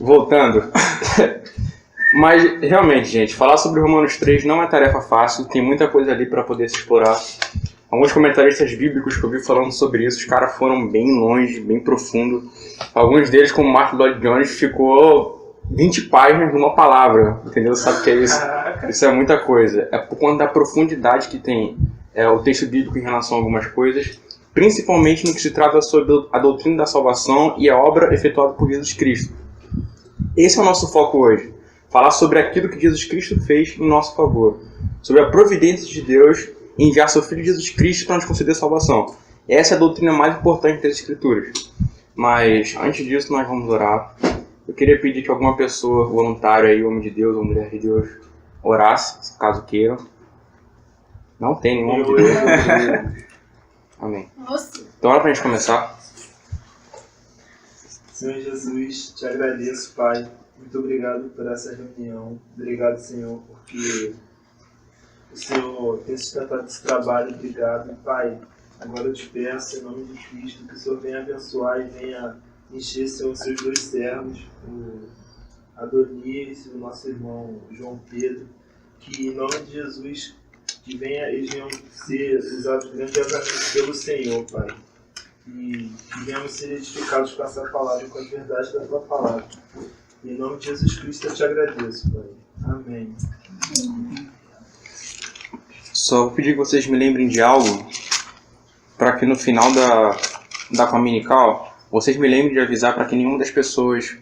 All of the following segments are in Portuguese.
Voltando. Mas, realmente, gente, falar sobre Romanos 3 não é tarefa fácil, tem muita coisa ali para poder se explorar. Alguns comentaristas bíblicos que eu vi falando sobre isso, os caras foram bem longe, bem profundo. Alguns deles, como Martin Lloyd Jones, ficou 20 páginas numa palavra, entendeu? Sabe o que é isso? Isso é muita coisa. É por conta da profundidade que tem o texto bíblico em relação a algumas coisas, principalmente no que se trata sobre a doutrina da salvação e a obra efetuada por Jesus Cristo. Esse é o nosso foco hoje. Falar sobre aquilo que Jesus Cristo fez em nosso favor. Sobre a providência de Deus em enviar seu Filho Jesus Cristo para nos conceder salvação. Essa é a doutrina mais importante das Escrituras. Mas, antes disso, nós vamos orar. Eu queria pedir que alguma pessoa, voluntária aí, homem de Deus ou mulher de Deus, orasse, caso queiram. Não tem nenhum homem de Deus. Amém. Então, ora para a gente começar. Senhor Jesus, te agradeço, Pai. Muito obrigado por essa reunião. Obrigado, Senhor, porque o Senhor tem sustentado esse trabalho. Obrigado, Pai. Agora eu te peço, em nome de Cristo, que o Senhor venha abençoar e venha encher, Senhor, os seus dois servos, o Adonias e o nosso irmão João Pedro. Que, em nome de Jesus, eles venham ser usados grandiosamente pelo Senhor, Pai. E que venhamos ser edificados com essa palavra e com a verdade da tua palavra. Em nome de Jesus Cristo eu te agradeço, Pai. Amém. Só vou pedir que vocês me lembrem de algo, para que no final da Communical, vocês me lembrem de avisar para que nenhuma das pessoas,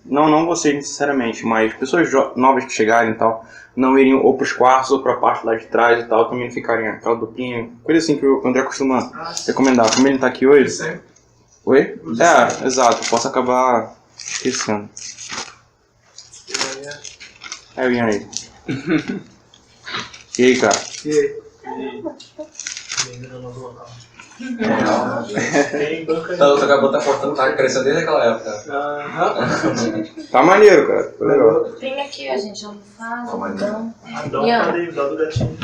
não vocês necessariamente, mas pessoas novas que chegarem e tal, não irem ou para os quartos ou para a parte lá de trás e tal, também não ficarem aquela duplinha, coisa assim que o André costuma recomendar. Como ele está aqui hoje... Sim. Oi? Exato, posso acabar esquecendo. Eu ia aí. E aí, cara? E aí? Bem-vindo ao novo local. Então, o acabou tá crescendo desde aquela época. Tá maneiro, cara. Foi legal. Tem aqui, a gente almofada, então. Dá do gatinho.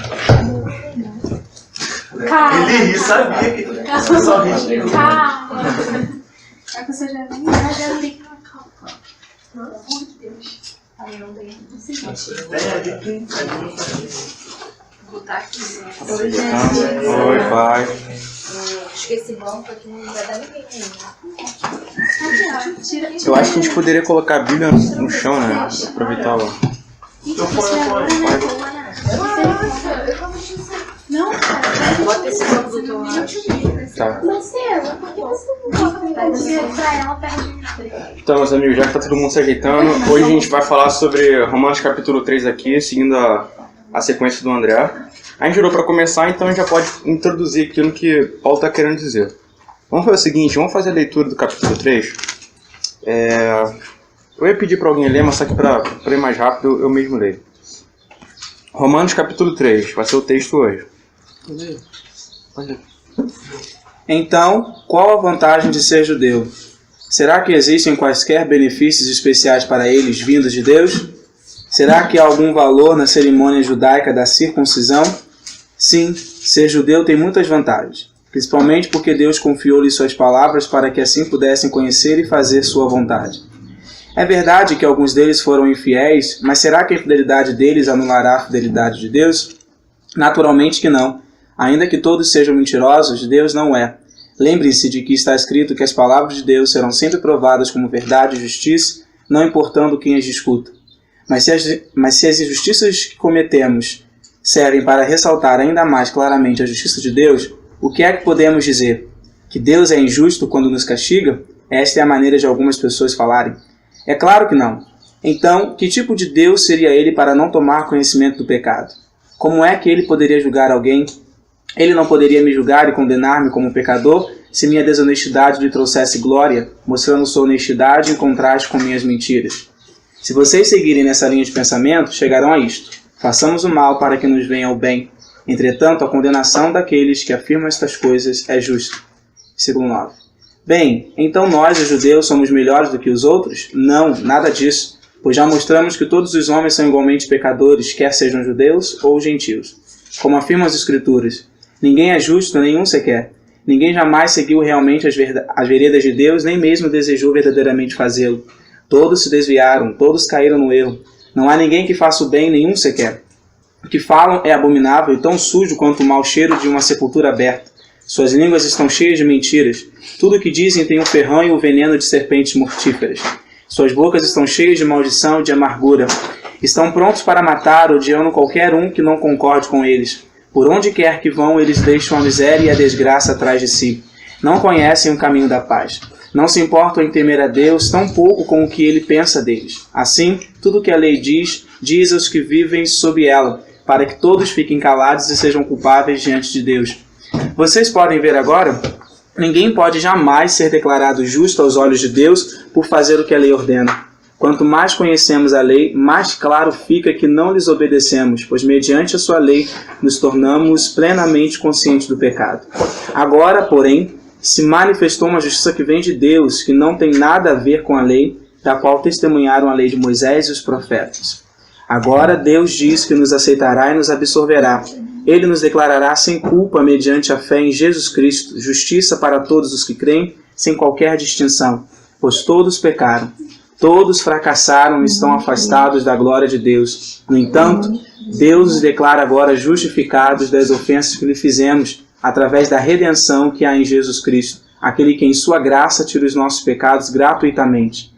Calma. Ele ri, sabia que só ri. Calma. É que você já vem, já tem calma. Pelo amor de Deus. Aí não tem. Tem ali. Vou botar aqui. Oi, pai. Acho que esse banco aqui não vai dar ninguém ainda. Eu acho que a gente poderia colocar a Bíblia no chão, né? Aproveitar o... Eu ponho. Não, cara. Bota esse banco do teu lado. Tá. Marcelo, por que você não coloca você pra ela perto? Então, meus amigos, já que tá todo mundo se ajeitando, hoje a gente vai falar sobre Romanos capítulo 3 aqui, seguindo a sequência do André. A gente jurou para começar, então a gente já pode introduzir aquilo que Paulo está querendo dizer. Vamos fazer o seguinte, vamos fazer a leitura do capítulo 3. Eu ia pedir para alguém ler, mas só que para ir mais rápido eu mesmo leio. Romanos capítulo 3, vai ser o texto hoje. Pode ler. Então, qual a vantagem de ser judeu? Será que existem quaisquer benefícios especiais para eles vindos de Deus? Será que há algum valor na cerimônia judaica da circuncisão? Sim, ser judeu tem muitas vantagens, principalmente porque Deus confiou-lhes suas palavras para que assim pudessem conhecer e fazer sua vontade. É verdade que alguns deles foram infiéis, mas será que a infidelidade deles anulará a fidelidade de Deus? Naturalmente que não. Ainda que todos sejam mentirosos, Deus não é. Lembre-se de que está escrito que as palavras de Deus serão sempre provadas como verdade e justiça, não importando quem as discuta. Mas se as injustiças que cometemos servem para ressaltar ainda mais claramente a justiça de Deus, o que é que podemos dizer? Que Deus é injusto quando nos castiga? Esta é a maneira de algumas pessoas falarem. É claro que não. Então, que tipo de Deus seria ele para não tomar conhecimento do pecado? Como é que ele poderia julgar alguém? Ele não poderia me julgar e condenar-me como pecador se minha desonestidade lhe trouxesse glória, mostrando sua honestidade em contraste com minhas mentiras. Se vocês seguirem nessa linha de pensamento, chegarão a isto. Façamos o mal para que nos venha o bem. Entretanto, a condenação daqueles que afirmam estas coisas é justa. Versículo 9. Bem, então nós, os judeus, somos melhores do que os outros? Não, nada disso. Pois já mostramos que todos os homens são igualmente pecadores, quer sejam judeus ou gentios. Como afirmam as Escrituras, ninguém é justo, nenhum sequer. Ninguém jamais seguiu realmente as veredas de Deus, nem mesmo desejou verdadeiramente fazê-lo. Todos se desviaram, todos caíram no erro. Não há ninguém que faça o bem, nenhum sequer. O que falam é abominável e tão sujo quanto o mau cheiro de uma sepultura aberta. Suas línguas estão cheias de mentiras. Tudo o que dizem tem o ferrão e o veneno de serpentes mortíferas. Suas bocas estão cheias de maldição e de amargura. Estão prontos para matar, odiando qualquer um que não concorde com eles. Por onde quer que vão, eles deixam a miséria e a desgraça atrás de si. Não conhecem o caminho da paz. Não se importam em temer a Deus, tão pouco com o que ele pensa deles. Assim, tudo o que a lei diz, diz aos que vivem sob ela, para que todos fiquem calados e sejam culpáveis diante de Deus. Vocês podem ver agora, ninguém pode jamais ser declarado justo aos olhos de Deus por fazer o que a lei ordena. Quanto mais conhecemos a lei, mais claro fica que não lhes obedecemos, pois mediante a sua lei nos tornamos plenamente conscientes do pecado. Agora, porém, se manifestou uma justiça que vem de Deus, que não tem nada a ver com a lei, da qual testemunharam a lei de Moisés e os profetas. Agora Deus diz que nos aceitará e nos absorverá. Ele nos declarará sem culpa mediante a fé em Jesus Cristo, justiça para todos os que creem, sem qualquer distinção, pois todos pecaram. Todos fracassaram e estão afastados da glória de Deus. No entanto, Deus os declara agora justificados das ofensas que lhe fizemos, através da redenção que há em Jesus Cristo, aquele que em sua graça tira os nossos pecados gratuitamente.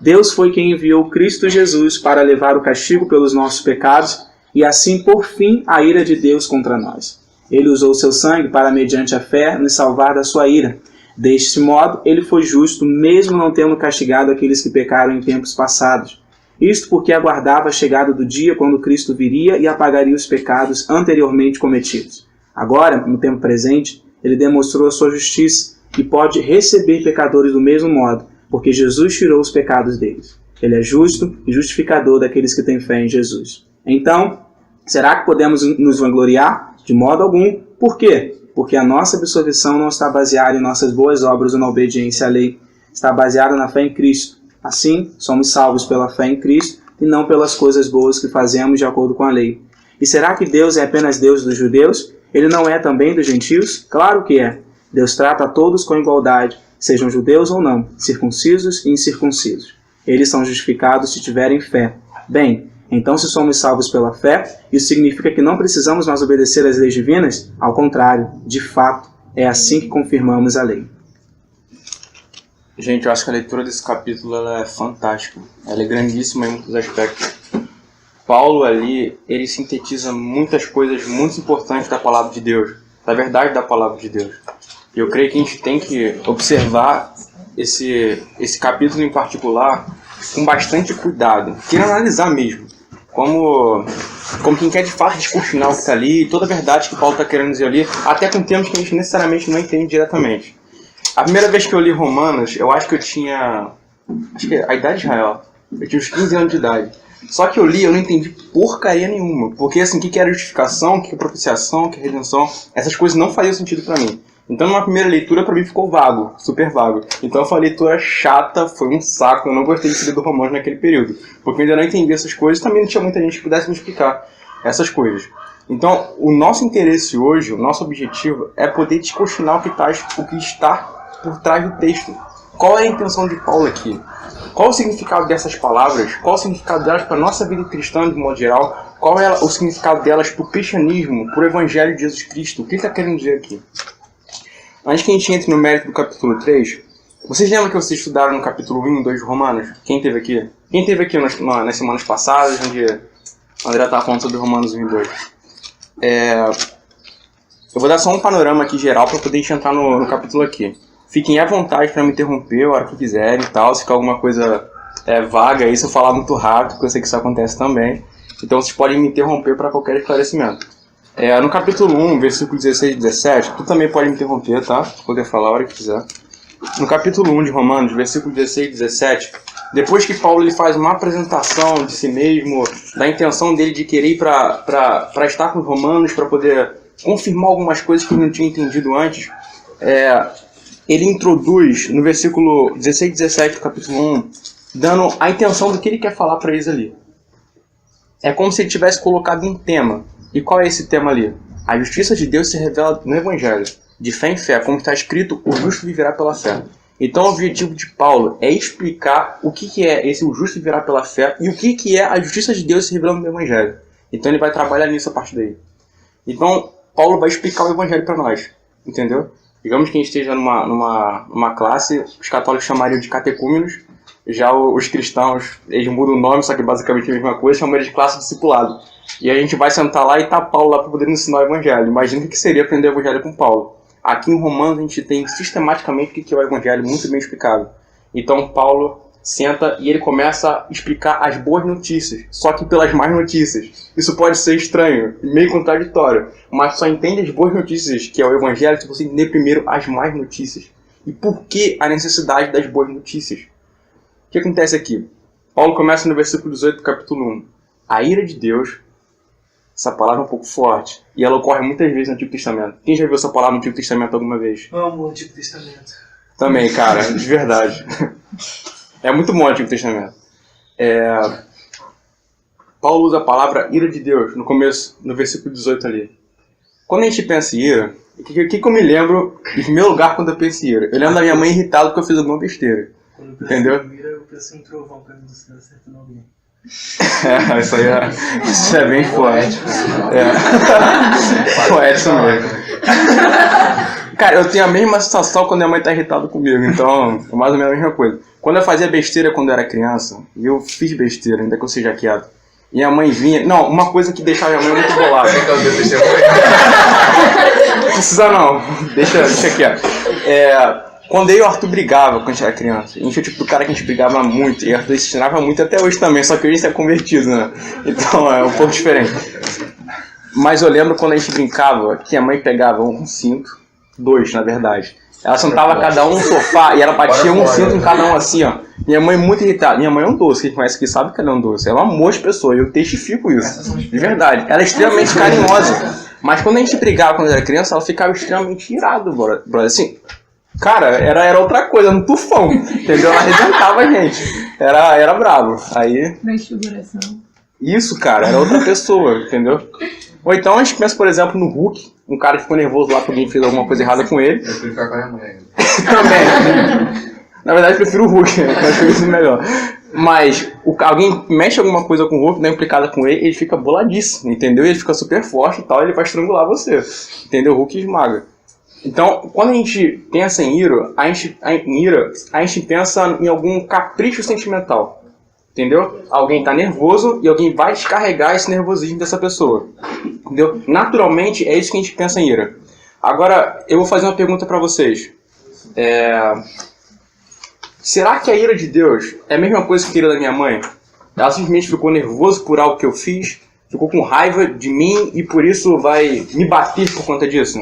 Deus foi quem enviou Cristo Jesus para levar o castigo pelos nossos pecados e assim pôr fim à ira de Deus contra nós. Ele usou seu sangue para, mediante a fé, nos salvar da sua ira. Deste modo, ele foi justo, mesmo não tendo castigado aqueles que pecaram em tempos passados. Isto porque aguardava a chegada do dia quando Cristo viria e apagaria os pecados anteriormente cometidos. Agora, no tempo presente, ele demonstrou a sua justiça e pode receber pecadores do mesmo modo, porque Jesus tirou os pecados deles. Ele é justo e justificador daqueles que têm fé em Jesus. Então, será que podemos nos vangloriar? De modo algum. Por quê? Porque a nossa absolvição não está baseada em nossas boas obras ou na obediência à lei. Está baseada na fé em Cristo. Assim, somos salvos pela fé em Cristo e não pelas coisas boas que fazemos de acordo com a lei. E será que Deus é apenas Deus dos judeus? Ele não é também dos gentios? Claro que é. Deus trata a todos com igualdade, sejam judeus ou não, circuncisos e incircuncisos. Eles são justificados se tiverem fé. Bem, então se somos salvos pela fé, isso significa que não precisamos mais obedecer às leis divinas? Ao contrário, de fato, é assim que confirmamos a lei. Gente, eu acho que a leitura desse capítulo ela é fantástica. Ela é grandíssima em muitos aspectos. Paulo ali, ele sintetiza muitas coisas muito importantes da palavra de Deus, da verdade da palavra de Deus. E eu creio que a gente tem que observar esse capítulo em particular com bastante cuidado, querer analisar mesmo, como quem quer de fato descortinar o que está ali, toda a verdade que Paulo está querendo dizer ali, até com termos que a gente necessariamente não entende diretamente. A primeira vez que eu li Romanos, eu acho que eu tinha a idade de Israel, eu tinha uns 15 anos de idade. Só que eu li, eu não entendi porcaria nenhuma, porque assim, o que era justificação, o que é propiciação, o que é redenção, essas coisas não faziam sentido para mim. Então, numa primeira leitura, para mim ficou vago, super vago. Então, foi uma leitura chata, foi um saco, eu não gostei de ler do Romanos naquele período, porque eu ainda não entendi essas coisas, também não tinha muita gente que pudesse me explicar essas coisas. Então, o nosso interesse hoje, o nosso objetivo, é poder descortinar o que está por trás do texto. Qual é a intenção de Paulo aqui? Qual o significado dessas palavras? Qual o significado delas para a nossa vida cristã de modo geral? Qual é o significado delas para o cristianismo, para o evangelho de Jesus Cristo? O que ele está querendo dizer aqui? Antes que a gente entre no mérito do capítulo 3, vocês lembram que vocês estudaram no capítulo 1 e 2 de Romanos? Quem esteve aqui? Quem esteve aqui nas semanas passadas, onde o André estava falando sobre Romanos 1 e 2? Eu vou dar só um panorama aqui geral para poder a gente entrar no capítulo aqui. Fiquem à vontade para me interromper a hora que quiserem e tal, se ficar alguma coisa vaga aí, se eu falar muito rápido, porque eu sei que isso acontece também. Então vocês podem me interromper para qualquer esclarecimento. No capítulo 1, versículo 16 e 17, tu também pode me interromper, tá? Pra poder falar a hora que quiser. No capítulo 1 de Romanos, versículo 16 e 17, depois que Paulo ele faz uma apresentação de si mesmo, da intenção dele de querer ir para estar com os romanos, para poder confirmar algumas coisas que ele não tinha entendido antes, ele introduz no versículo 16 e 17 do capítulo 1, dando a intenção do que ele quer falar para eles ali. É como se ele tivesse colocado um tema. E qual é esse tema ali? A justiça de Deus se revela no Evangelho, de fé em fé, como está escrito, o justo viverá pela fé. Então o objetivo de Paulo é explicar o que é esse o justo virar pela fé e o que é a justiça de Deus se revelando no Evangelho. Então ele vai trabalhar nisso a partir daí. Então Paulo vai explicar o Evangelho para nós, entendeu? Digamos que a gente esteja numa classe, os católicos chamariam de catecúmenos, já os cristãos, eles mudam o nome, só que basicamente é a mesma coisa, chamam de classe discipulado. E a gente vai sentar lá e tá Paulo lá para poder ensinar o Evangelho. Imagina o que seria aprender o Evangelho com Paulo. Aqui em Romanos a gente tem sistematicamente o que é o Evangelho muito bem explicado. Então Paulo senta e ele começa a explicar as boas notícias, só que pelas más notícias. Isso pode ser estranho, meio contraditório, mas só entende as boas notícias, que é o Evangelho, se você entender primeiro as más notícias. E por que a necessidade das boas notícias? O que acontece aqui? Paulo começa no versículo 18 do capítulo 1. A ira de Deus, essa palavra é um pouco forte, e ela ocorre muitas vezes no Antigo Testamento. Quem já viu essa palavra no Antigo Testamento alguma vez? Amo o Antigo Testamento. Também, cara, de verdade. É muito bom o Antigo Testamento. Paulo usa a palavra ira de Deus no começo, no versículo 18 ali. Quando a gente pensa em ira, o que eu me lembro em primeiro lugar quando eu penso em ira? Eu lembro da minha mãe irritada porque eu fiz alguma besteira. Entendeu? Eu penso em trovão pra mim do céu acertando alguém. Isso é bem poético. Poético mesmo. Cara, eu tenho a mesma sensação quando minha mãe tá irritada comigo, então é mais ou menos a mesma coisa. Quando eu fazia besteira quando eu era criança, e eu fiz besteira, ainda que eu seja quieto, e minha mãe vinha... Não, uma coisa que deixava minha mãe muito bolada. Não precisa não, deixa quieto. Quando eu e o Arthur brigava quando a gente era criança, a gente é o tipo do cara que a gente brigava muito, e o Arthur se ensinava muito até hoje também, só que hoje a gente é convertido, né? Então é um pouco diferente. Mas eu lembro quando a gente brincava que a mãe pegava um cinto, 2 na verdade. Ela sentava cada um no sofá e ela batia um cinto em cada um assim, ó. Minha mãe muito irritada. Minha mãe é um doce, quem conhece aqui sabe que ela é um doce. Ela é um amor de pessoa, eu testifico isso. De verdade. Ela é extremamente carinhosa. Mas quando a gente brigava quando era criança, ela ficava extremamente irada, brother. Assim, cara, era outra coisa, um tufão, entendeu? Ela arrebentava a gente. Era bravo. Aí... Transfiguração. Isso, cara, era outra pessoa, entendeu? Ou então a gente pensa, por exemplo, no Hulk, um cara que ficou nervoso lá porque alguém fez alguma coisa errada com ele. Eu prefiro ficar com a minha mãe. Também. Na verdade, eu prefiro o Hulk, eu acho isso melhor. Mas alguém mexe alguma coisa com o Hulk, dá implicada com ele, ele fica boladíssimo, entendeu? Ele fica super forte e tal, ele vai estrangular você, entendeu? O Hulk esmaga. Então, quando a gente pensa em ira, a gente pensa em algum capricho sentimental. Entendeu? Alguém tá nervoso e alguém vai descarregar esse nervosismo dessa pessoa. Entendeu? Naturalmente, é isso que a gente pensa em ira. Agora, eu vou fazer uma pergunta pra vocês. Será que a ira de Deus é a mesma coisa que a ira da minha mãe? Ela simplesmente ficou nervosa por algo que eu fiz, ficou com raiva de mim e por isso vai me bater por conta disso?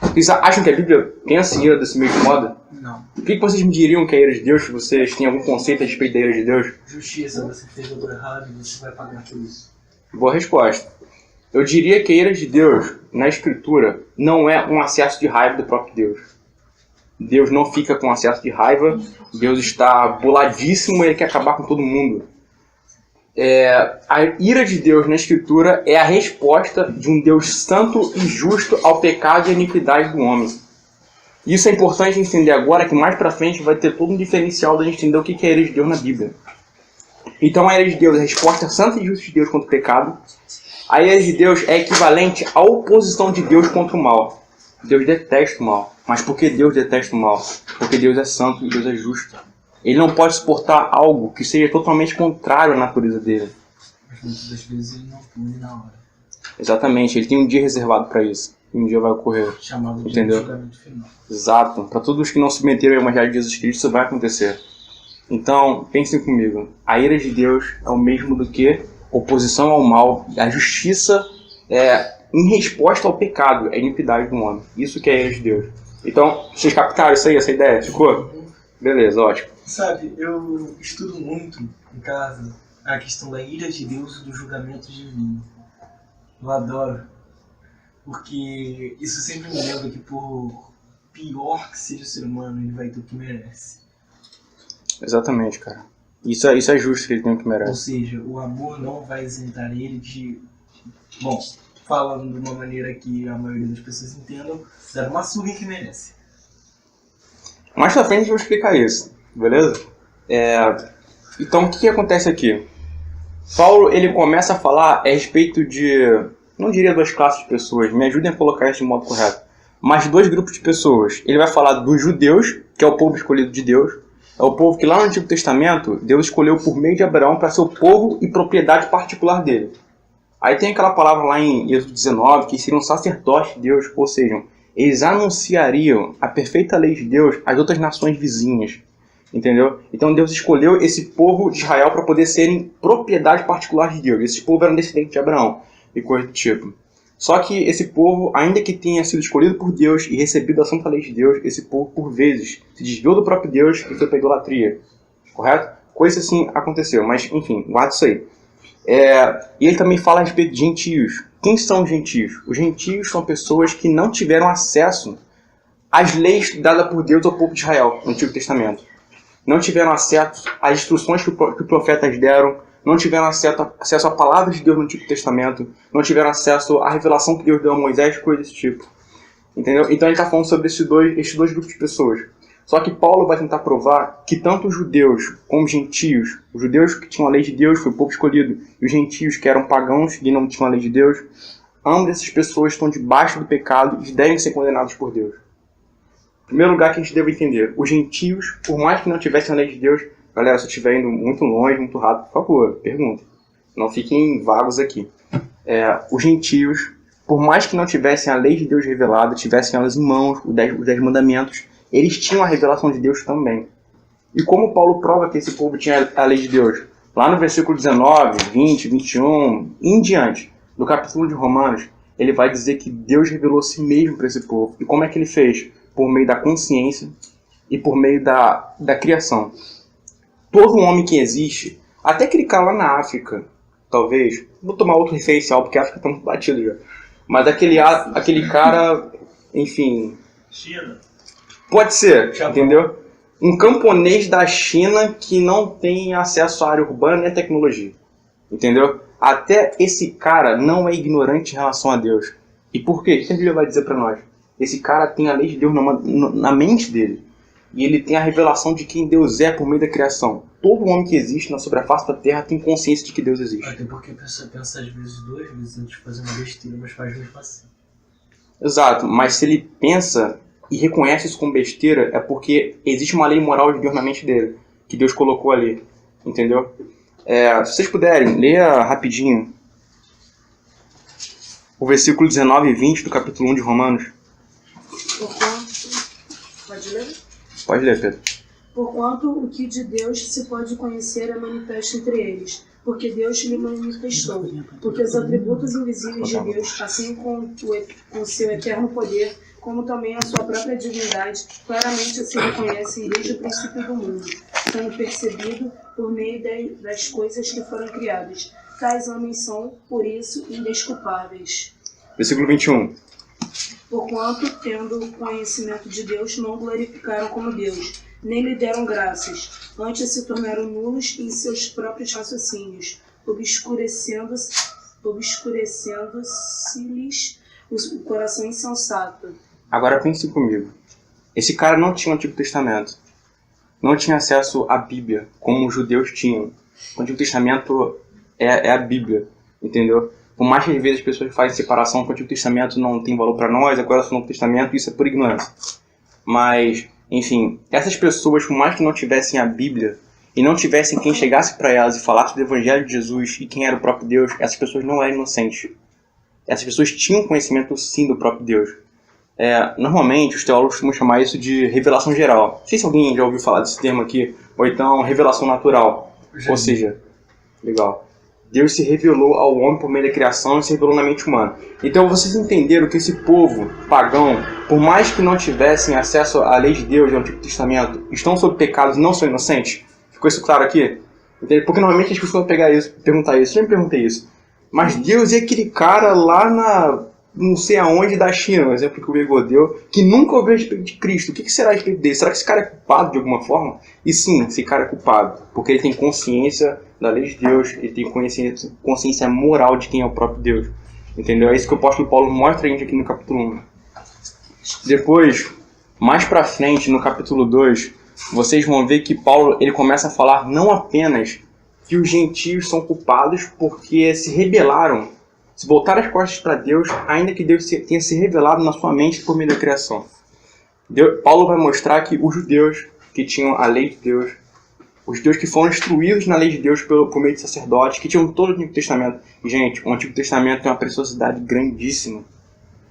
Vocês acham que a Bíblia pensa em ira desse mesmo modo? Não. O que vocês me diriam que é a ira de Deus? Se vocês têm algum conceito a respeito da ira de Deus? Justiça, você fez algo errado e você vai pagar por isso. Boa resposta. Eu diria que a ira de Deus, na Escritura, não é um acesso de raiva do próprio Deus. Deus não fica com acesso de raiva, Deus está boladíssimo e ele quer acabar com todo mundo. A ira de Deus na Escritura é a resposta de um Deus santo e justo ao pecado e à iniquidade do homem. Isso é importante entender agora, que mais pra frente vai ter todo um diferencial da gente entender o que é a ira de Deus na Bíblia. Então a ira de Deus é a resposta santa e justa de Deus contra o pecado. A ira de Deus é equivalente à oposição de Deus contra o mal. Deus detesta o mal. Mas por que Deus detesta o mal? Porque Deus é santo e Deus é justo. Ele não pode suportar algo que seja totalmente contrário à natureza dele. Mas muitas das vezes ele não pune na hora. Exatamente, ele tem um dia reservado para isso. E um dia vai ocorrer. Chamado de Entendeu? julgamento final. Exato. Para todos os que não se submeteram ao Evangelho de Jesus Cristo, isso vai acontecer. Então, pensem comigo. A ira de Deus é o mesmo do que oposição ao mal. A justiça em resposta ao pecado, é a iniquidade do homem. Isso que é a ira de Deus. Então, vocês captaram isso aí, essa ideia? Ficou? Beleza, ótimo. Sabe, eu estudo muito em casa a questão da ira de Deus e do julgamento divino. Eu adoro. Porque isso sempre me lembra que por pior que seja o ser humano, ele vai ter o que merece. Exatamente, cara. Isso é justo que ele tem o que Ou merece. seja, o amor não vai isentar ele de... Bom, falando de uma maneira que a maioria das pessoas entendam, dar uma surra em que merece. Mais pra frente eu vou explicar isso, beleza? Então, o que acontece aqui? Paulo, ele começa a falar a respeito de, não diria duas classes de pessoas, me ajudem a colocar isso de modo correto, mas dois grupos de pessoas. Ele vai falar dos judeus, que é o povo escolhido de Deus, é o povo que lá no Antigo Testamento, Deus escolheu por meio de Abraão para ser o povo e propriedade particular dele. Aí tem aquela palavra lá em Êxodo 19, que seriam sacerdotes de Deus, ou seja, eles anunciariam a perfeita lei de Deus às outras nações vizinhas. Entendeu? Então Deus escolheu esse povo de Israel para poder serem propriedade particular de Deus. Esse povo era um descendente de Abraão e coisa do tipo. Só que esse povo, ainda que tenha sido escolhido por Deus e recebido a santa lei de Deus, esse povo, por vezes, se desviou do próprio Deus e foi para a idolatria. Correto? Coisa assim aconteceu, mas enfim, guarda isso aí. E ele também fala a respeito de gentios. Quem são os gentios? Os gentios são pessoas que não tiveram acesso às leis dadas por Deus ao povo de Israel no Antigo Testamento. Não tiveram acesso às instruções que os profetas deram, não tiveram acesso à palavra de Deus no Antigo Testamento, não tiveram acesso à revelação que Deus deu a Moisés, coisas desse tipo. Entendeu? Então ele está falando sobre esses dois grupos de pessoas. Só que Paulo vai tentar provar que tanto os judeus como os gentios, os judeus que tinham a lei de Deus, foi o povo escolhido, e os gentios que eram pagãos e não tinham a lei de Deus, ambas essas pessoas estão debaixo do pecado e devem ser condenados por Deus. Em primeiro lugar que a gente deve entender, os gentios, por mais que não tivessem a lei de Deus, galera, se eu estiver indo muito longe, muito rápido, por favor, pergunta. Não fiquem vagos aqui. Os gentios, por mais que não tivessem a lei de Deus revelada, tivessem elas em mãos, os 10 mandamentos, eles tinham a revelação de Deus também. E como Paulo prova que esse povo tinha a lei de Deus? Lá no versículo 19, 20, 21, e em diante, do capítulo de Romanos, ele vai dizer que Deus revelou a si mesmo para esse povo. E como é que ele fez? Por meio da consciência e por meio da criação. Todo homem que existe, até aquele cara lá na África, talvez, vou tomar outro referencial porque a África está muito batido já, mas aquele cara, enfim... China. Pode ser, entendeu? Um camponês da China que não tem acesso à área urbana nem à tecnologia, entendeu? Até esse cara não é ignorante em relação a Deus. E por quê? O que a Bíblia vai dizer para nós? Esse cara tem a lei de Deus na mente dele. E ele tem a revelação de quem Deus é por meio da criação. Todo homem que existe sobre a face da terra tem consciência de que Deus existe. Até porque a pessoa pensa às vezes 2 vezes antes de fazer uma besteira, mas faz mesmo assim. Exato, mas se ele pensa e reconhece isso como besteira, é porque existe uma lei moral de Deus na mente dele, que Deus colocou ali. Entendeu? Se vocês puderem, leia rapidinho o versículo 19 e 20 do capítulo 1 de Romanos. Pode ler? Pode ler, Pedro. Porquanto o que de Deus se pode conhecer é manifesto entre eles, porque Deus lhe manifestou. Porque os atributos invisíveis de Deus, assim com seu eterno poder, como também a sua própria divindade, claramente se reconhecem desde o princípio do mundo, sendo percebido por meio das coisas que foram criadas. Tais homens são, por isso, indesculpáveis. Versículo 21. Porquanto, tendo conhecimento de Deus, não glorificaram como Deus, nem lhe deram graças, antes se tornaram nulos em seus próprios raciocínios, obscurecendo-se-lhes o coração insensato. Agora pense comigo. Esse cara não tinha o Antigo Testamento. Não tinha acesso à Bíblia, como os judeus tinham. O Antigo Testamento é a Bíblia, entendeu? Por mais que às vezes as pessoas fazem separação, que o Antigo Testamento não tem valor para nós, agora só o Novo Testamento, isso é por ignorância. Mas, enfim, essas pessoas, por mais que não tivessem a Bíblia, e não tivessem quem chegasse para elas e falasse do Evangelho de Jesus e quem era o próprio Deus, essas pessoas não eram inocentes. Essas pessoas tinham conhecimento sim do próprio Deus. Normalmente os teólogos costumam chamar isso de revelação geral. Não sei se alguém já ouviu falar desse termo aqui, ou então revelação natural. Ou seja, legal. Deus se revelou ao homem por meio da criação e se revelou na mente humana. Então vocês entenderam que esse povo pagão, por mais que não tivessem acesso à lei de Deus e ao Antigo Testamento, estão sob pecados e não são inocentes? Ficou isso claro aqui? Porque normalmente as pessoas vão perguntar isso. Eu sempre perguntei isso. Mas Deus e aquele cara lá na... não sei aonde da China, um exemplo que o Igor deu, que nunca ouviu a respeito de Cristo. O que será a respeito dele? Será que esse cara é culpado de alguma forma? E sim, esse cara é culpado, porque ele tem consciência da lei de Deus, ele tem consciência moral de quem é o próprio Deus. Entendeu? É isso que o apóstolo Paulo mostra a gente aqui no capítulo 1. Depois, Mais pra frente, no capítulo 2, vocês vão ver que Paulo ele começa a falar não apenas que os gentios são culpados porque se rebelaram, se voltaram as costas para Deus, ainda que Deus tenha se revelado na sua mente por meio da criação. Paulo vai mostrar que os judeus que tinham a lei de Deus, os judeus que foram instruídos na lei de Deus por meio de sacerdotes, que tinham todo o Antigo Testamento. E, gente, o Antigo Testamento tem uma preciosidade grandíssima.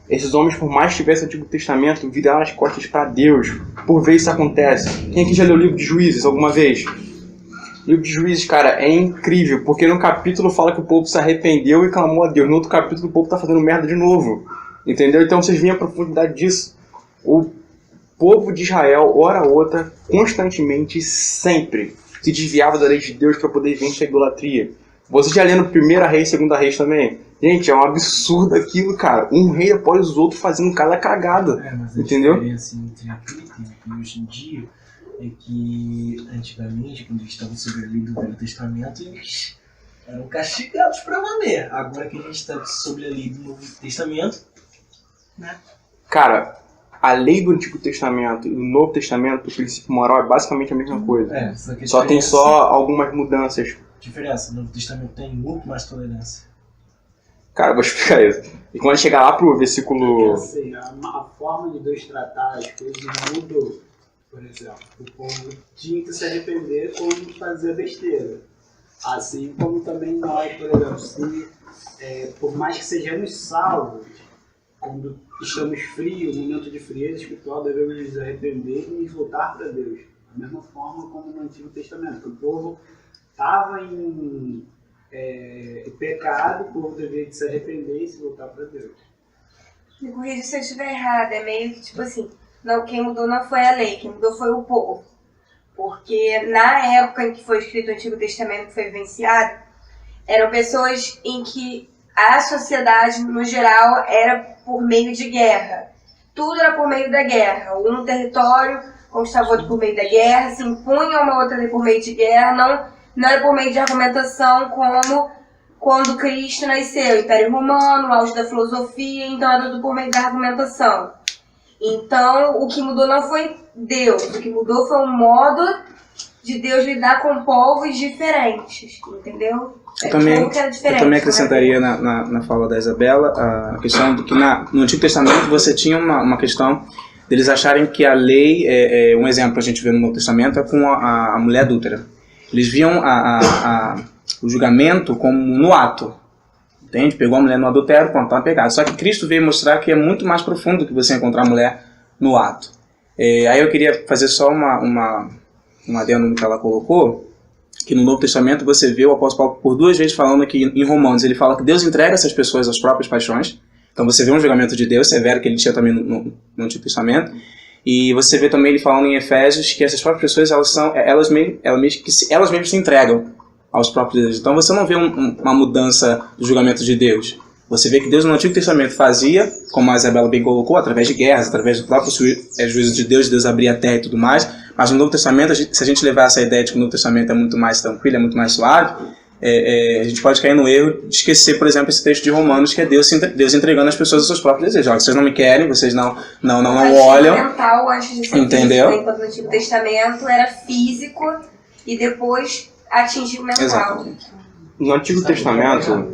Esses homens, por mais que tivessem o Antigo Testamento, viraram as costas para Deus. Por vezes isso acontece. Quem aqui já leu o livro de Juízes alguma vez? O livro de Juízes, cara, é incrível, porque no capítulo fala que o povo se arrependeu e clamou a Deus. No outro capítulo o povo está fazendo merda de novo. Entendeu? Então vocês veem a profundidade disso. O povo de Israel, hora a outra, constantemente, sempre se desviava da lei de Deus para poder vencer a idolatria. Você já lendo 1 Reis, 2 Reis também? Gente, é um absurdo aquilo, cara. Um rei após os outros fazendo cada cagada. Mas entendeu? A diferença entre aquele tempo e hoje em dia é que antigamente, quando eles estavam sob a lei do Velho Testamento, eles eram castigados para valer. Agora que a gente está sob a lei do Novo Testamento, né? Cara, a lei do Antigo Testamento e do Novo Testamento, o princípio moral é basicamente a mesma coisa. Só tem só algumas mudanças. Diferença, o Novo Testamento tem muito mais tolerância. Cara, eu vou explicar isso. E quando chegar lá pro versículo... Assim, a forma de Deus tratar as coisas mudou. Por exemplo, o povo tinha que se arrepender quando fazia besteira. Assim como também nós, por exemplo, se, por mais que sejamos salvos, quando estamos frios, no momento de frieza espiritual, devemos nos arrepender e nos voltar para Deus. Da mesma forma como no Antigo Testamento. O povo estava em pecado, o povo deveria se arrepender e se voltar para Deus. Me corrija se eu estiver errada, é meio que tipo assim, não, quem mudou não foi a lei, quem mudou foi o povo. Porque na época em que foi escrito o Antigo Testamento, que foi vivenciado, eram pessoas em que a sociedade, no geral, era por meio de guerra. Tudo era por meio da guerra. Um território conquistava outro por meio da guerra, se impunha uma outra lei por meio de guerra, não era por meio de argumentação como quando Cristo nasceu, Império Romano, o auge da filosofia, então era tudo por meio da argumentação. Então, o que mudou não foi Deus, o que mudou foi o modo de Deus lidar com povos diferentes, entendeu? Eu também acrescentaria na fala da Isabela a questão de que no Antigo Testamento você tinha uma questão deles acharem que a lei, um exemplo que a gente vê no Novo Testamento, é com a mulher adúltera. Eles viam o julgamento como no ato. Entende? Pegou a mulher no adultério, pronto, tá pegado. Só que Cristo veio mostrar que é muito mais profundo que você encontrar a mulher no ato. Aí eu queria fazer só um adendo no que ela colocou, que no Novo Testamento você vê o apóstolo Paulo por 2 vezes falando aqui em Romanos, ele fala que Deus entrega essas pessoas às próprias paixões. Então você vê um julgamento de Deus severo que ele tinha também no Antigo Testamento. E você vê também ele falando em Efésios que essas próprias pessoas elas mesmas se entregam aos próprios deuses. Então você não vê uma mudança do julgamento de Deus. Você vê que Deus no Antigo Testamento fazia, como a Isabela bem colocou, através de guerras, através do próprio juízo de Deus abria a terra e tudo mais. Mas no Novo Testamento, se a gente levar essa ideia de que o Novo Testamento é muito mais tranquilo, é muito mais suave, a gente pode cair no erro de esquecer, por exemplo, esse texto de Romanos, que é Deus entregando as pessoas aos seus próprios desejos. Olha, vocês não me querem, vocês não olham. Mental, antes de ser entendeu? Físico, enquanto no Antigo Testamento era físico e depois atingiu o mental. Exato. No Antigo Testamento,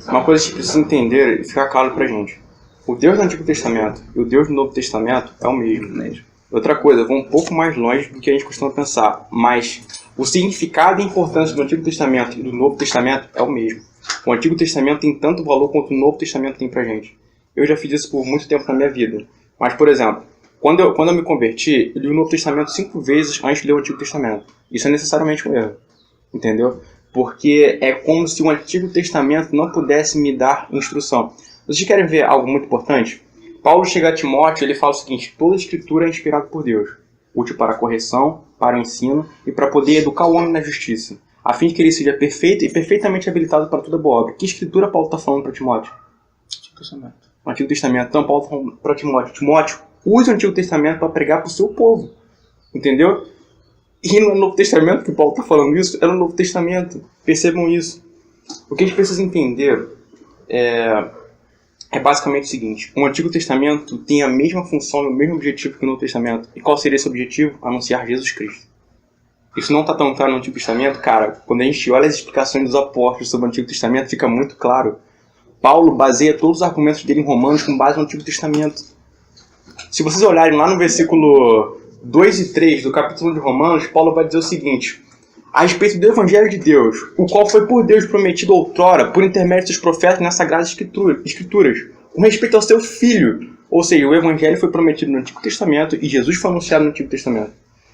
uma coisa que precisa entender e ficar claro pra gente. O Deus do Antigo Testamento e o Deus do Novo Testamento é o mesmo. Outra coisa, eu vou um pouco mais longe do que a gente costuma pensar, mas o significado e a importância do Antigo Testamento e do Novo Testamento é o mesmo. O Antigo Testamento tem tanto valor quanto o Novo Testamento tem pra gente. Eu já fiz isso por muito tempo na minha vida. Mas, por exemplo, quando eu me converti, eu li o Novo Testamento 5 vezes antes de ler o Antigo Testamento. Isso é necessariamente um erro. Entendeu? Porque é como se o Antigo Testamento não pudesse me dar instrução. Vocês querem ver algo muito importante? Paulo chega a Timóteo e ele fala o seguinte: toda a escritura é inspirada por Deus, útil para a correção, para o ensino e para poder educar o homem na justiça, a fim de que ele seja perfeito e perfeitamente habilitado para toda boa obra. Que escritura Paulo está falando para Timóteo? O Antigo Testamento. Então Paulo está falando para Timóteo: Timóteo, use o Antigo Testamento para pregar para o seu povo. Entendeu? E no Novo Testamento que Paulo está falando isso, é no Novo Testamento. Percebam isso. O que a gente precisa entender é é basicamente o seguinte: o Antigo Testamento tem a mesma função e o mesmo objetivo que o Novo Testamento. E qual seria esse objetivo? Anunciar Jesus Cristo. Isso não está tão claro no Antigo Testamento, cara. Quando a gente olha as explicações dos apóstolos sobre o Antigo Testamento, fica muito claro. Paulo baseia todos os argumentos dele em Romanos com base no Antigo Testamento. Se vocês olharem lá no versículo 2 e 3 do capítulo 1 de Romanos, Paulo vai dizer o seguinte: a respeito do Evangelho de Deus, o qual foi por Deus prometido outrora, por intermédio dos profetas nas Sagradas Escrituras, com respeito ao seu Filho. Ou seja, o Evangelho foi prometido no Antigo Testamento e Jesus foi anunciado no Antigo Testamento.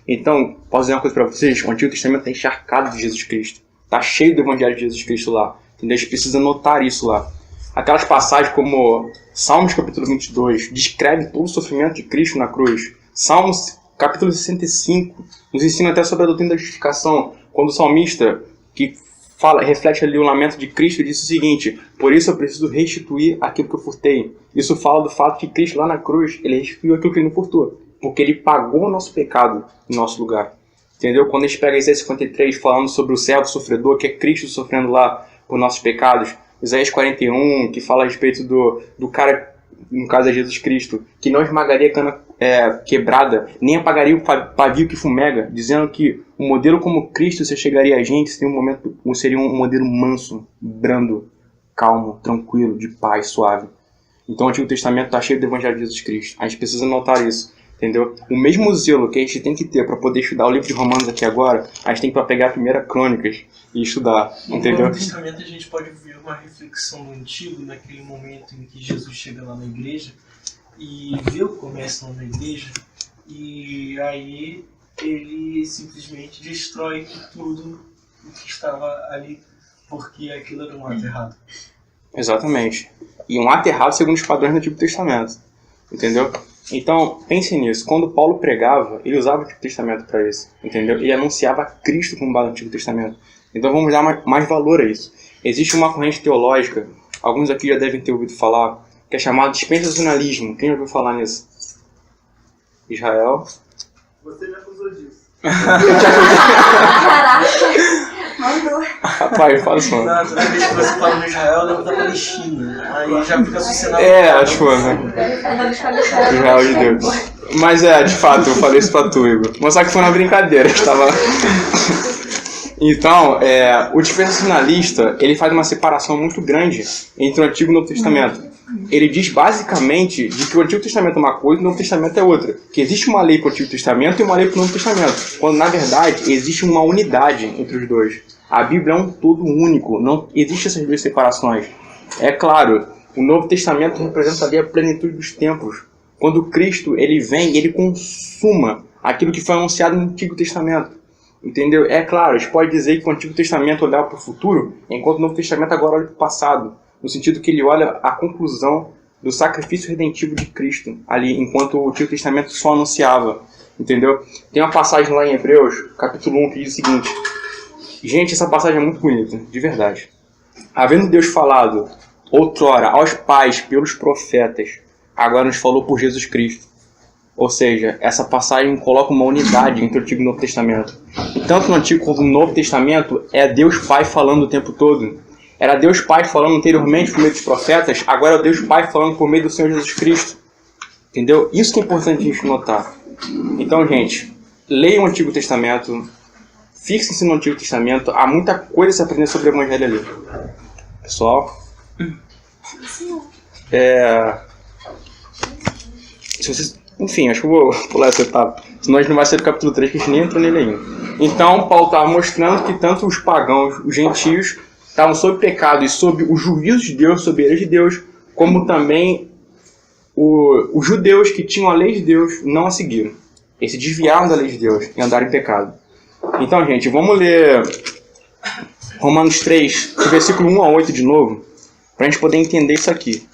Então, posso dizer uma coisa para vocês: o Antigo Testamento está encharcado de Jesus Cristo. Está cheio do Evangelho de Jesus Cristo lá. Entendeu? A gente precisa notar isso lá. Aquelas passagens como Salmos capítulo 22, descreve todo o sofrimento de Cristo na cruz. Salmos capítulo 65 nos ensina até sobre a doutrina da justificação, quando o salmista, que reflete ali o lamento de Cristo, disse o seguinte: por isso eu preciso restituir aquilo que eu furtei. Isso fala do fato que Cristo lá na cruz, ele restituiu aquilo que ele não furtou, porque ele pagou o nosso pecado em nosso lugar. Entendeu? Quando a gente pega Isaías 53 falando sobre o servo sofredor, que é Cristo sofrendo lá por nossos pecados, Isaías 41, que fala a respeito do cara, no caso é Jesus Cristo, que não esmagaria a cana quebrada, nem apagaria o pavio que fumega, dizendo que um modelo como Cristo, se chegaria a gente, seria um modelo manso, brando, calmo, tranquilo, de paz, suave. Então o Antigo Testamento está cheio do Evangelho de Jesus Cristo. A gente precisa notar isso. Entendeu? O mesmo zelo que a gente tem que ter para poder estudar o livro de Romanos aqui agora, a gente tem que pegar a primeira Crônicas e estudar, entendeu? No Novo Testamento a gente pode ver uma reflexão do Antigo, naquele momento em que Jesus chega lá na igreja e vê o comércio na igreja, e aí ele simplesmente destrói tudo o que estava ali, porque aquilo era um ato errado. Exatamente. E um ato errado segundo os padrões do Antigo Testamento, entendeu? Então, pense nisso. Quando Paulo pregava, ele usava o Antigo Testamento para isso, entendeu? Ele anunciava Cristo com base no Antigo Testamento. Então vamos dar mais valor a isso. Existe uma corrente teológica, alguns aqui já devem ter ouvido falar, que é chamada dispensacionalismo. Quem já ouviu falar nisso? Israel? Você me acusou disso. Caraca, mandou. Rapaz, fala isso, mano. Toda vez que você fala no Israel, lembra da Palestina. Aí já fica associado. Acho que foi, né? Israel de Deus. Mas de fato, eu falei isso pra tu, Igor. Mas só que foi uma brincadeira, que tava... Então, o dispensacionalista, ele faz uma separação muito grande entre o Antigo e o Novo Testamento. Ele diz basicamente de que o Antigo Testamento é uma coisa e o Novo Testamento é outra. Que existe uma lei para o Antigo Testamento e uma lei para o Novo Testamento. Quando, na verdade, existe uma unidade entre os dois. A Bíblia é um todo único. Não existe essas duas separações. É claro, o Novo Testamento representa ali a plenitude dos tempos. Quando Cristo ele vem, ele consuma aquilo que foi anunciado no Antigo Testamento. Entendeu? É claro, a gente pode dizer que o Antigo Testamento olhava para o futuro, enquanto o Novo Testamento agora olha para o passado. No sentido que ele olha a conclusão do sacrifício redentivo de Cristo ali, enquanto o Antigo Testamento só anunciava. Entendeu? Tem uma passagem lá em Hebreus, capítulo 1, que diz o seguinte. Gente, essa passagem é muito bonita, de verdade. Havendo Deus falado outrora aos pais pelos profetas, agora nos falou por Jesus Cristo. Ou seja, essa passagem coloca uma unidade entre o Antigo e o Novo Testamento. E tanto no Antigo quanto no Novo Testamento é Deus Pai falando o tempo todo. Era Deus Pai falando anteriormente por meio dos profetas, agora é Deus Pai falando por meio do Senhor Jesus Cristo. Entendeu? Isso que é importante a gente notar. Então, gente, leiam o Antigo Testamento, fixem-se no Antigo Testamento, há muita coisa a se aprender sobre o Evangelho ali. Pessoal, se vocês... Enfim, acho que eu vou pular essa etapa, senão a gente não vai ser do capítulo 3, que a gente nem entrou nele ainda. Então, Paulo estava mostrando que tanto os pagãos, os gentios, estavam sob pecado e sob o juízo de Deus, sob a lei de Deus, como também os judeus que tinham a lei de Deus não a seguiram. Eles se desviaram da lei de Deus e andaram em pecado. Então, gente, vamos ler Romanos 3, do versículo 1 a 8 de novo, para a gente poder entender isso aqui.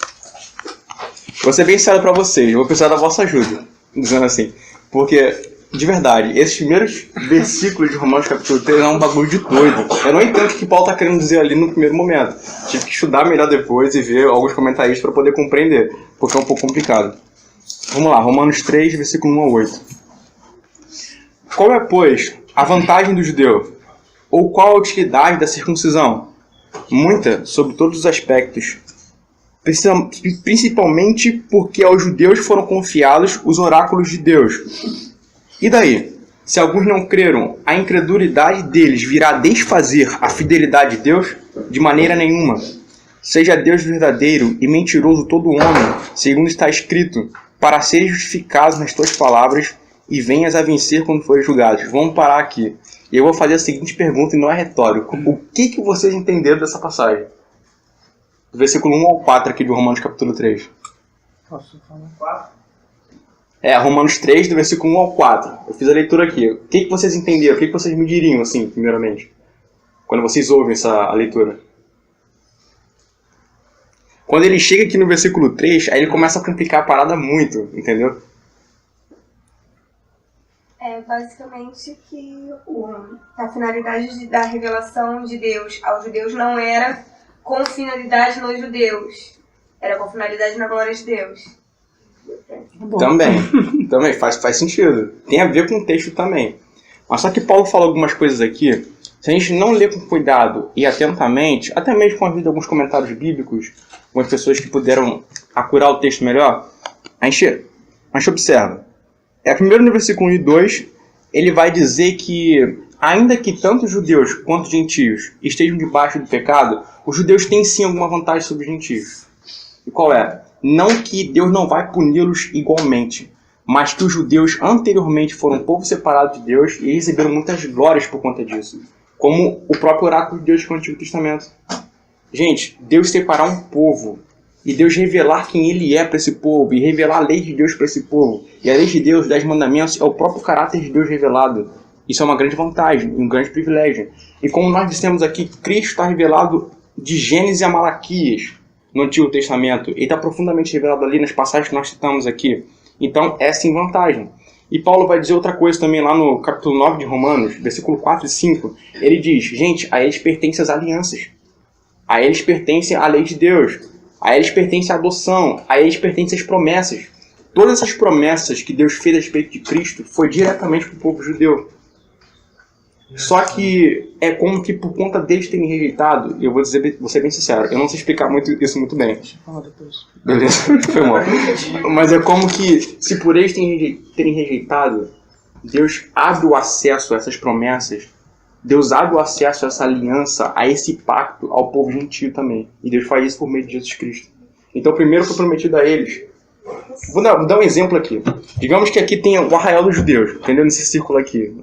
Vou ser bem sério para vocês, eu vou precisar da vossa ajuda, dizendo assim, porque... De verdade, esses primeiros versículos de Romanos capítulo 3 é um bagulho de doido. Eu não entendo o que Paulo está querendo dizer ali no primeiro momento. Tive que estudar melhor depois e ver alguns comentários para poder compreender, porque é um pouco complicado. Vamos lá, Romanos 3, versículo 1 a 8. Qual é, pois, a vantagem do judeu? Ou qual a utilidade da circuncisão? Muita, sob todos os aspectos. principalmente porque aos judeus foram confiados os oráculos de Deus. E daí? Se alguns não creram, a incredulidade deles virá desfazer a fidelidade de Deus? De maneira nenhuma. Seja Deus verdadeiro e mentiroso todo homem, segundo está escrito, para serem justificados nas tuas palavras e venhas a vencer quando forem julgados. Vamos parar aqui. E eu vou fazer a seguinte pergunta, e não é retórico. O que vocês entenderam dessa passagem? Do versículo 1 ao 4 aqui de Romanos capítulo 3. Posso falar? 4? Romanos 3, do versículo 1 ao 4. Eu fiz a leitura aqui. O que vocês entenderam? O que vocês me diriam, assim, primeiramente? Quando vocês ouvem a leitura. Quando ele chega aqui no versículo 3, aí ele começa a complicar a parada muito, entendeu? É basicamente que a finalidade da revelação de Deus aos judeus não era com finalidade nos judeus, era com finalidade na glória de Deus. Também faz sentido. Tem a ver com o texto também. Mas só que Paulo fala algumas coisas aqui, se a gente não ler com cuidado e atentamente, até mesmo com a ajuda de alguns comentários bíblicos, algumas pessoas que puderam acurar o texto melhor, a gente observa. Primeiro no versículo 1 e 2, ele vai dizer que, ainda que tanto judeus quanto gentios estejam debaixo do pecado, os judeus têm sim alguma vantagem sobre os gentios. E qual é? Não que Deus não vai puni-los igualmente, mas que os judeus anteriormente foram um povo separado de Deus e receberam muitas glórias por conta disso. Como o próprio oráculo de Deus no Antigo Testamento. Gente, Deus separar um povo e Deus revelar quem Ele é para esse povo e revelar a lei de Deus para esse povo. E a lei de Deus, 10 mandamentos, é o próprio caráter de Deus revelado. Isso é uma grande vantagem, um grande privilégio. E como nós dissemos aqui, Cristo está revelado de Gênesis a Malaquias no Antigo Testamento. Ele está profundamente revelado ali nas passagens que nós citamos aqui. Então, é sim vantagem. E Paulo vai dizer outra coisa também lá no capítulo 9 de Romanos, versículo 4 e 5. Ele diz, gente, a eles pertencem as alianças. A eles pertence a lei de Deus. A eles pertence a adoção. A eles pertencem as promessas. Todas essas promessas que Deus fez a respeito de Cristo foi diretamente para o povo judeu. Só que é como que por conta deles terem rejeitado, e eu vou ser bem sincero, eu não sei explicar isso muito bem. Deixa eu falar depois. Beleza, foi mal. Mas é como que, se por eles terem rejeitado, Deus abre o acesso a essas promessas, Deus abre o acesso a essa aliança, a esse pacto ao povo gentio também. E Deus faz isso por meio de Jesus Cristo. Então primeiro foi prometido a eles. Vou dar um exemplo aqui. Digamos que aqui tem o arraial dos judeus, entendeu? Nesse círculo aqui.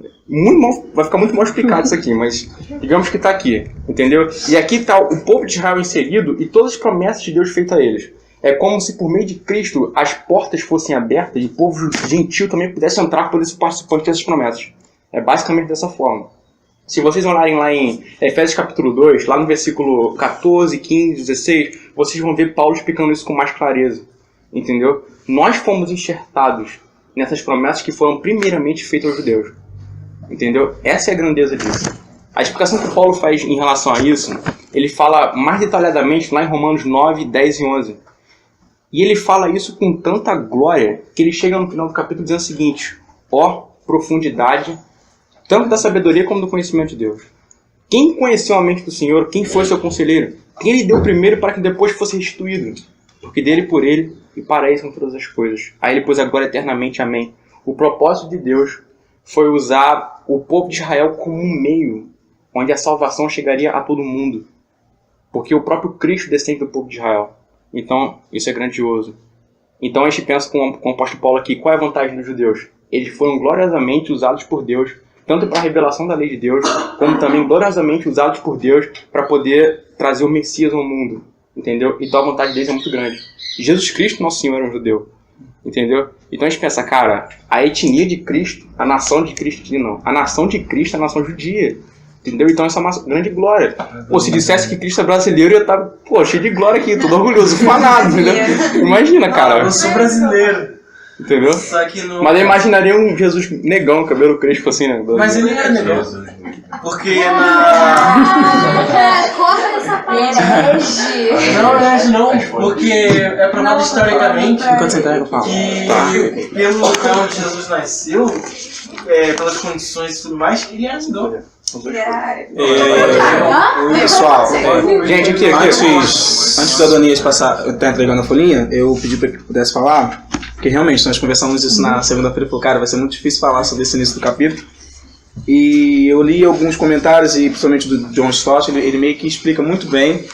Vai ficar muito mal explicado isso aqui, mas digamos que está aqui, entendeu? E aqui está o povo de Israel inserido e todas as promessas de Deus feitas a eles. É como se por meio de Cristo as portas fossem abertas e o povo gentil também pudesse entrar por esse participante dessas promessas. É basicamente dessa forma. Se vocês olharem lá em Efésios capítulo 2, lá no versículo 14, 15, 16, vocês vão ver Paulo explicando isso com mais clareza. Entendeu? Nós fomos enxertados nessas promessas que foram primeiramente feitas aos judeus. Entendeu? Essa é a grandeza disso. A explicação que Paulo faz em relação a isso, ele fala mais detalhadamente lá em Romanos 9, 10 e 11. E ele fala isso com tanta glória que ele chega no final do capítulo dizendo o seguinte: ó, profundidade, tanto da sabedoria como do conhecimento de Deus. Quem conheceu a mente do Senhor? Quem foi seu conselheiro? Quem ele deu primeiro para que depois fosse restituído? Porque dele, por ele e para ele são todas as coisas. A ele, pois, agora eternamente. Amém. O propósito de Deus foi usar o povo de Israel como um meio onde a salvação chegaria a todo mundo. Porque o próprio Cristo descende do povo de Israel. Então, isso é grandioso. Então, a gente pensa com o apóstolo Paulo aqui, qual é a vantagem dos judeus? Eles foram gloriosamente usados por Deus, tanto para a revelação da lei de Deus, como também gloriosamente usados por Deus para poder trazer o Messias ao mundo. Entendeu? Então a vontade deles é muito grande. Jesus Cristo, nosso Senhor, é um judeu. Entendeu? Então a gente pensa, cara, a etnia de Cristo, a nação de Cristo, não. A nação de Cristo é a nação judia. Entendeu? Então essa é uma grande glória. Pô, se dissesse que Cristo é brasileiro, eu ia estar, cheio de glória aqui, todo orgulhoso, fanado, entendeu? Imagina, cara. Eu sou brasileiro. Entendeu? Só que não... Mas eu imaginaria um Jesus negão, cabelo crespo assim, né? Mas ele era negão. Porque Corta essa parte. Não, porque é provado historicamente que pelo lugar onde Jesus nasceu, pelas condições e tudo mais, ele era negão. Ele era árabe. Pessoal, gente, aqui, antes do Adonias estar entregando a folhinha, eu pedi para que pudesse falar, porque realmente nós conversamos isso na segunda-feira e falou, cara, vai ser muito difícil falar sobre esse início do capítulo. E eu li alguns comentários, e principalmente do John Stott, ele meio que explica muito bem,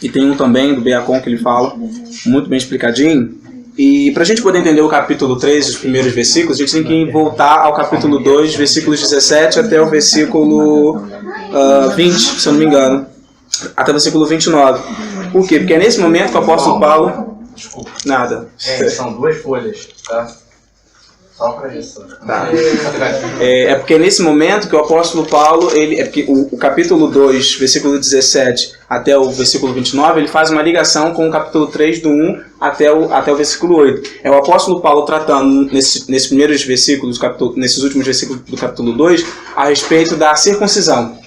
e tem um também do Beacon que ele fala, muito bem explicadinho. E para a gente poder entender o capítulo 3, os primeiros versículos, a gente tem que voltar ao capítulo 2, versículos 17 até o versículo 20, se eu não me engano, até o versículo 29. Por quê? Porque é nesse momento que o apóstolo Paulo... Desculpa. Nada. São 2 folhas, tá? Só para isso. Tá. É porque é nesse momento que o apóstolo Paulo, é porque o capítulo 2, versículo 17 até o versículo 29, ele faz uma ligação com o capítulo 3, do 1 até o versículo 8. É o apóstolo Paulo tratando nesses primeiros versículos, nesses últimos versículos do capítulo 2, a respeito da circuncisão.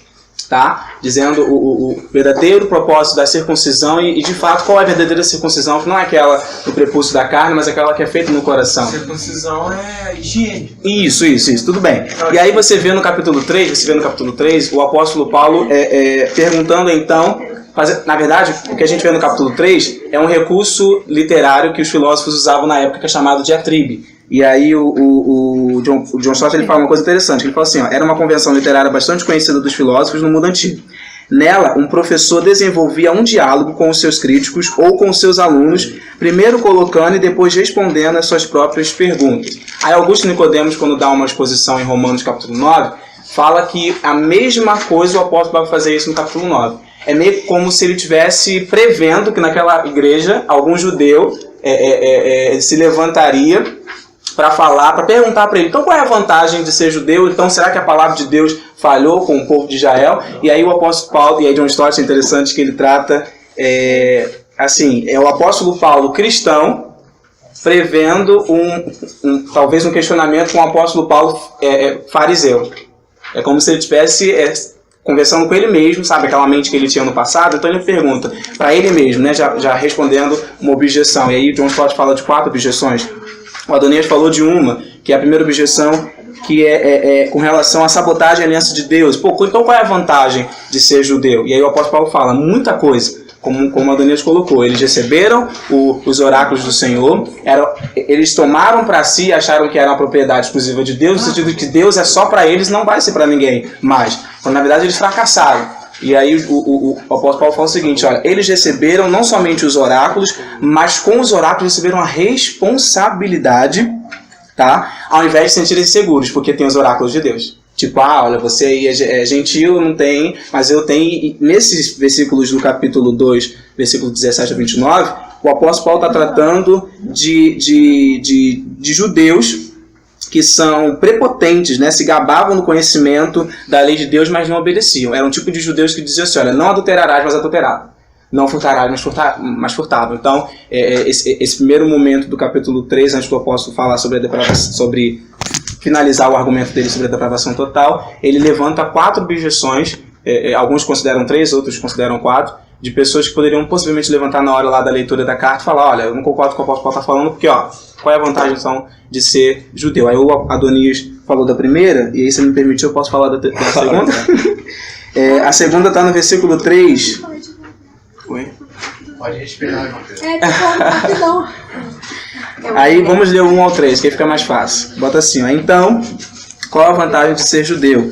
Tá? Dizendo o verdadeiro propósito da circuncisão e de fato qual é a verdadeira circuncisão, que não é aquela do prepúcio da carne, mas aquela que é feita no coração. Circuncisão é higiene. Isso, tudo bem. E aí você vê no capítulo 3, o apóstolo Paulo perguntando então, na verdade, o que a gente vê no capítulo 3 é um recurso literário que os filósofos usavam na época, que é chamado diatribe. E aí o John Stott ele fala uma coisa interessante, ele fala assim, era uma convenção literária bastante conhecida dos filósofos no mundo antigo. Nela, um professor desenvolvia um diálogo com os seus críticos ou com os seus alunos, primeiro colocando e depois respondendo as suas próprias perguntas. Aí Augusto Nicodemos, quando dá uma exposição em Romanos capítulo 9, fala que a mesma coisa o apóstolo vai fazer isso no capítulo 9. É meio como se ele estivesse prevendo que naquela igreja algum judeu se levantaria para falar, para perguntar para ele, então qual é a vantagem de ser judeu? Então será que a palavra de Deus falhou com o povo de Israel? E aí o apóstolo Paulo, e aí John Stott é interessante que ele trata, o apóstolo Paulo cristão prevendo talvez um questionamento com o apóstolo Paulo fariseu. É como se ele estivesse conversando com ele mesmo, sabe, aquela mente que ele tinha no passado. Então ele pergunta para ele mesmo, né, já respondendo uma objeção. E aí John Stott fala de 4 objeções. O Adonias falou de uma, que é a primeira objeção, que é com relação à sabotagem e aliança de Deus. Pô, então qual é a vantagem de ser judeu? E aí o apóstolo Paulo fala, muita coisa, como o Adonias colocou. Eles receberam os oráculos do Senhor, eles tomaram para si e acharam que era uma propriedade exclusiva de Deus, no sentido de que Deus é só para eles, não vai ser para ninguém mais. Quando na verdade eles fracassaram. E aí o apóstolo Paulo fala o seguinte, olha, eles receberam não somente os oráculos, mas com os oráculos receberam a responsabilidade, tá? Ao invés de se sentirem seguros, porque tem os oráculos de Deus. Tipo, olha, você aí é gentil, não tem, mas eu tenho. E nesses versículos do capítulo 2, versículo 17 a 29, o apóstolo Paulo está tratando de judeus que são prepotentes, né? Se gabavam no conhecimento da lei de Deus, mas não obedeciam. Era um tipo de judeus que diziam assim, olha, não adulterarás, mas adulterava. Não furtarás, mas furtava. Então, esse primeiro momento do capítulo 3, antes do apóstolo falar sobre a depravação, sobre finalizar o argumento dele sobre a depravação total, ele levanta 4 objeções, alguns consideram 3, outros consideram 4, de pessoas que poderiam possivelmente levantar na hora lá da leitura da carta e falar, olha, eu não concordo com o que o apóstolo Paulo está falando, porque, qual é a vantagem, então, de ser judeu? Aí o Adonias falou da primeira, e aí, se me permitir, eu posso falar da segunda? A segunda está no versículo 3. Oi? Pode respirar, João Pedro. Rapidão. Aí vamos ler o 1 ao 3, que aí fica mais fácil. Bota assim, então, qual a vantagem de ser judeu?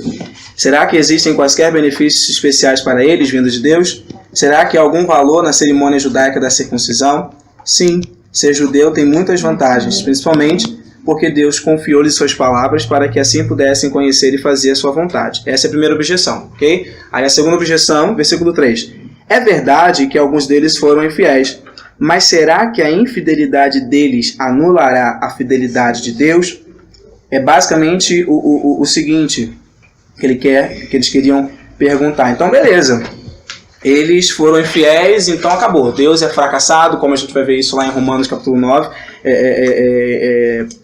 Será que existem quaisquer benefícios especiais para eles, vindos de Deus? Será que há algum valor na cerimônia judaica da circuncisão? Sim, ser judeu tem muitas vantagens, principalmente porque Deus confiou-lhes suas palavras para que assim pudessem conhecer e fazer a sua vontade. Essa é a primeira objeção, ok? Aí a segunda objeção, versículo 3. É verdade que alguns deles foram infiéis, mas será que a infidelidade deles anulará a fidelidade de Deus? É basicamente o seguinte que eles queriam perguntar. Então, beleza. Eles foram infiéis, então acabou. Deus é fracassado, como a gente vai ver isso lá em Romanos capítulo 9,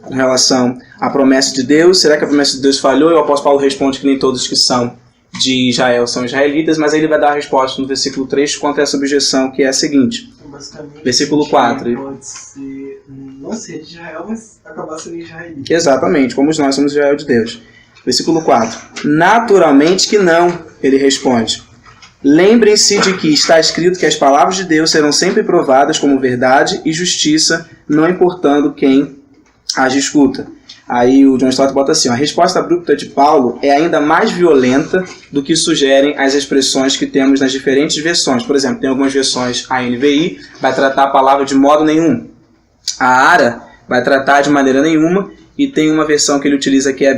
com relação à promessa de Deus. Será que a promessa de Deus falhou? E o apóstolo Paulo responde que nem todos que são de Israel são israelitas, mas aí ele vai dar a resposta no versículo 3 quanto a essa objeção, que é a seguinte. Versículo 4. Pode ser, não ser de Israel, mas acabar sendo israelita. Exatamente, como nós somos Israel de Deus. Versículo 4. Naturalmente que não, ele responde. Lembrem-se de que está escrito que as palavras de Deus serão sempre provadas como verdade e justiça, não importando quem as escuta. Aí o John Stott bota assim, a resposta abrupta de Paulo é ainda mais violenta do que sugerem as expressões que temos nas diferentes versões. Por exemplo, tem algumas versões, a NVI vai tratar a palavra de modo nenhum. A ARA vai tratar de maneira nenhuma, e tem uma versão que ele utiliza que é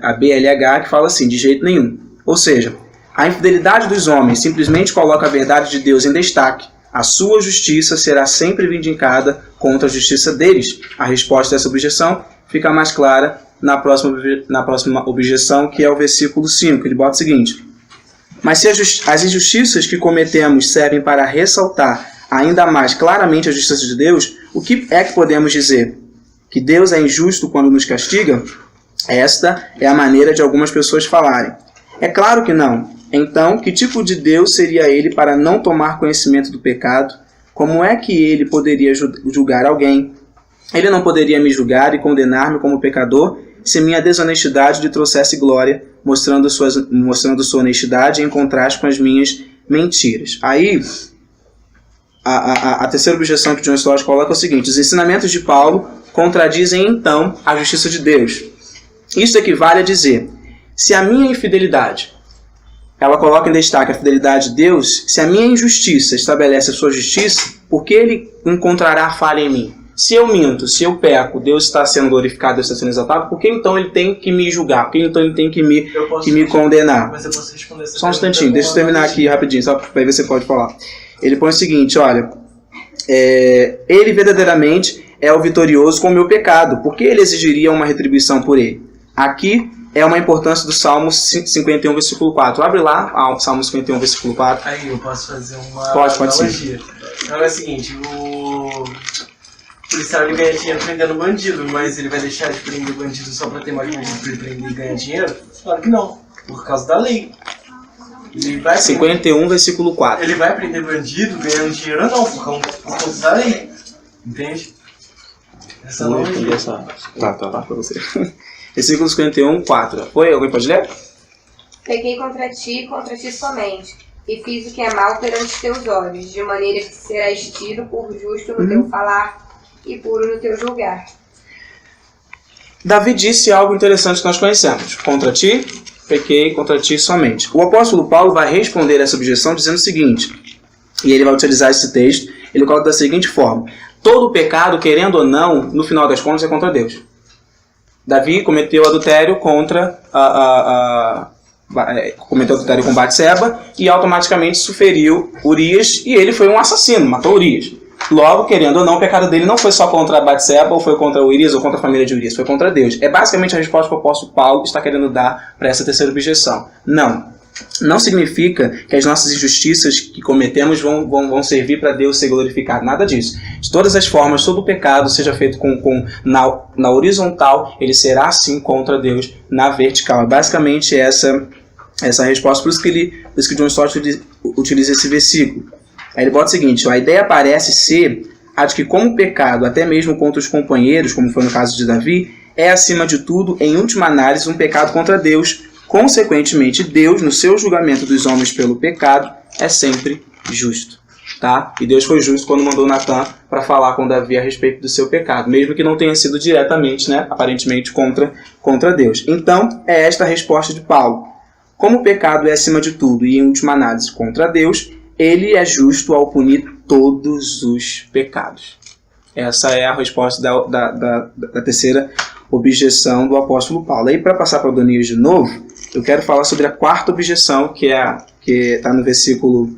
a BLH, que fala assim, de jeito nenhum. Ou seja, a infidelidade dos homens simplesmente coloca a verdade de Deus em destaque. A sua justiça será sempre vindicada contra a justiça deles. A resposta a essa objeção fica mais clara na próxima objeção, que é o versículo 5. Ele bota o seguinte: mas se as injustiças que cometemos servem para ressaltar ainda mais claramente a justiça de Deus, o que é que podemos dizer? Que Deus é injusto quando nos castiga? Esta é a maneira de algumas pessoas falarem. É claro que não. Então, que tipo de Deus seria ele para não tomar conhecimento do pecado? Como é que ele poderia julgar alguém? Ele não poderia me julgar e condenar-me como pecador se minha desonestidade lhe trouxesse glória, mostrando sua honestidade em contraste com as minhas mentiras. Aí, a terceira objeção que John Stott coloca é o seguinte: os ensinamentos de Paulo contradizem então a justiça de Deus. Isso equivale a dizer, se a minha infidelidade, ela coloca em destaque a fidelidade de Deus, se a minha injustiça estabelece a sua justiça, por que ele encontrará falha em mim? Se eu minto, se eu peco, Deus está sendo glorificado, Deus está sendo exaltado, por que então ele tem que me julgar? Por que então ele tem que me condenar? Mas eu posso responder essa Só um instantinho, deixa eu terminar aqui rapidinho, só para aí você pode falar. Ele põe o seguinte, olha, ele verdadeiramente é o vitorioso com o meu pecado, por que ele exigiria uma retribuição por ele? Aqui é uma importância do Salmo 51, versículo 4. Abre lá, Salmo 51, versículo 4. Aí eu posso fazer uma Pode analogia. Então é o seguinte, o policial ele ganha dinheiro prendendo bandido, mas ele vai deixar de prender bandido só pra ter mais bandido pra ele prender e ganhar dinheiro? Claro que não, por causa da lei. Ele vai 51, versículo 4. Ele vai prender bandido ganhando dinheiro ou não, por causa da lei. Entende? Essa analogia. Tá, pra você. Versículo 51, 4. Foi? Alguém pode ler? Pequei contra ti somente, e fiz o que é mal perante teus olhos, de maneira que serás tido por justo no teu falar e puro no teu julgar. Davi disse algo interessante que nós conhecemos. Contra ti, pequei contra ti somente. O apóstolo Paulo vai responder essa objeção dizendo o seguinte, e ele vai utilizar esse texto, ele coloca da seguinte forma: todo pecado, querendo ou não, no final das contas é contra Deus. Davi cometeu adultério com Batseba e automaticamente suferiu Urias, e ele foi um assassino, matou Urias. Logo, querendo ou não, o pecado dele não foi só contra Batseba, ou foi contra Urias, ou contra a família de Urias, foi contra Deus. É basicamente a resposta que o apóstolo Paulo está querendo dar para essa terceira objeção. Não significa que as nossas injustiças que cometemos vão servir para Deus ser glorificado. Nada disso. De todas as formas, todo pecado, seja feito na horizontal, ele será sim contra Deus na vertical. É basicamente essa a resposta. Por isso que John Stott utiliza esse versículo. Aí ele bota o seguinte: a ideia parece ser a de que, como o pecado, até mesmo contra os companheiros, como foi no caso de Davi, é acima de tudo, em última análise, um pecado contra Deus. Consequentemente, Deus, no seu julgamento dos homens pelo pecado, é sempre justo. Tá? E Deus foi justo quando mandou Natan para falar com Davi a respeito do seu pecado, mesmo que não tenha sido diretamente, aparentemente, contra Deus. Então, é esta a resposta de Paulo. Como o pecado é acima de tudo e, em última análise, contra Deus, ele é justo ao punir todos os pecados. Essa é a resposta da terceira objeção do apóstolo Paulo. Aí, para passar para o Adonias de novo, eu quero falar sobre a quarta objeção, que está no versículo